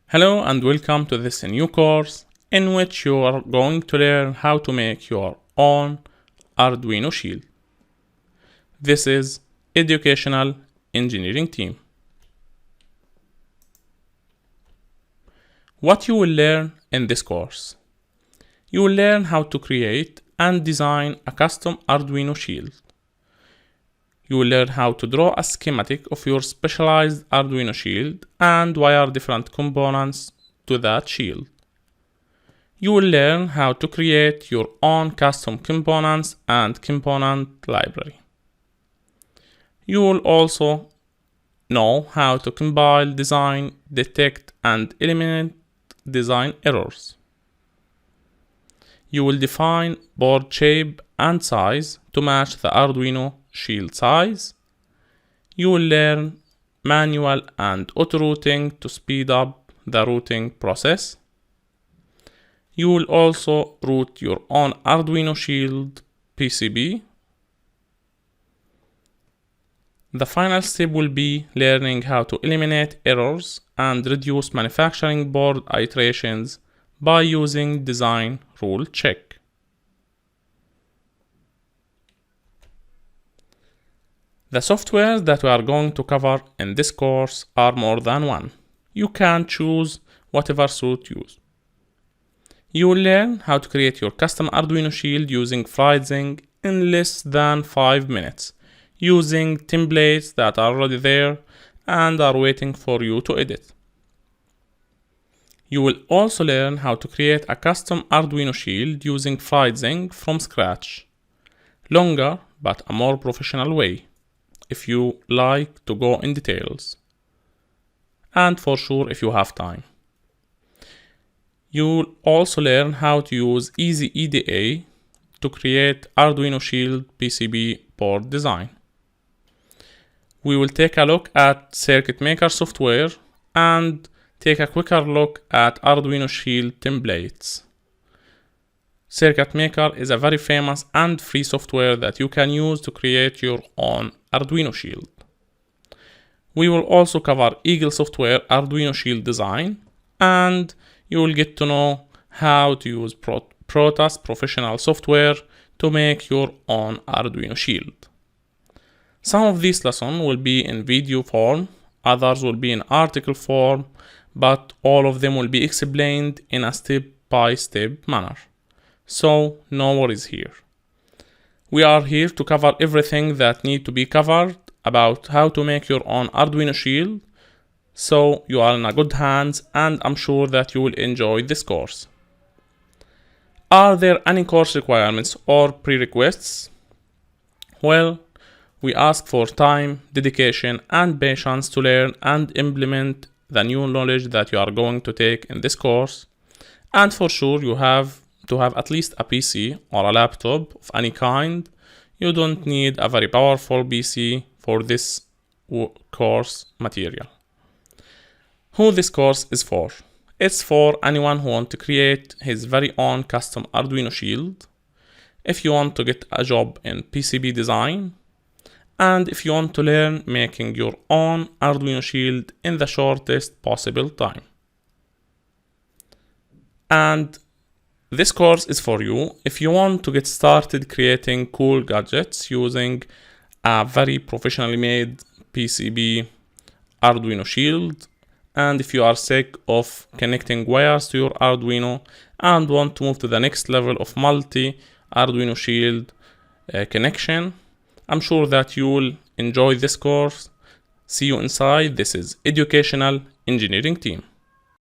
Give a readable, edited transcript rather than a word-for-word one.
Hello and welcome to this new course in which you are going to learn how to make your own Arduino shield. This is Educational Engineering Team. What you will learn in this course: you will learn how to create and design a custom Arduino shield. You will learn how to draw a schematic of your specialized Arduino shield and wire different components to that shield. You will learn how to create your own custom components and component library. You will also know how to compile, design, detect, and eliminate design errors. You will define board shape and size to match the Arduino shield size. You will learn manual and auto routing to speed up the routing process. You will also route your own Arduino shield PCB. The final step will be learning how to eliminate errors and reduce manufacturing board iterations by using design rule check. The softwares that we are going to cover in this course are more than one. You can choose whatever suits you. You will learn how to create your custom Arduino shield using Fritzing in less than 5 minutes, using templates that are already there and are waiting for you to edit. You will also learn how to create a custom Arduino shield using Fritzing from scratch. Longer but a more professional way, if you like to go in details, and for sure if you have time. You'll also learn how to use Easy EDA to create Arduino Shield PCB board design. We will take a look at Circuit Maker software and take a quicker look at Arduino Shield templates. Circuit Maker is a very famous and free software that you can use to create your own Arduino Shield. We will also cover Eagle Software Arduino Shield design, and you will get to know how to use Protas professional software to make your own Arduino Shield. Some of these lessons will be in video form, others will be in article form, but all of them will be explained in a step-by-step manner. So no worries here. We are here to cover everything that needs to be covered about how to make your own Arduino shield. So you are in a good hands, and I'm sure that you will enjoy this course. Are there any course requirements or prerequisites? Well, we ask for time, dedication, and patience to learn and implement the new knowledge that you are going to take in this course. And for sure you have to have at least a PC or a laptop of any kind. You don't need a very powerful PC for this course material. Who this course is for? It's for anyone who wants to create his very own custom Arduino shield, if you want to get a job in PCB design, and if you want to learn making your own Arduino shield in the shortest possible time. And this course is for you if you want to get started creating cool gadgets using a very professionally made PCB Arduino shield, and if you are sick of connecting wires to your Arduino and want to move to the next level of multi Arduino shield connection. I'm sure that you will enjoy this course. See you inside. This is Educational Engineering Team.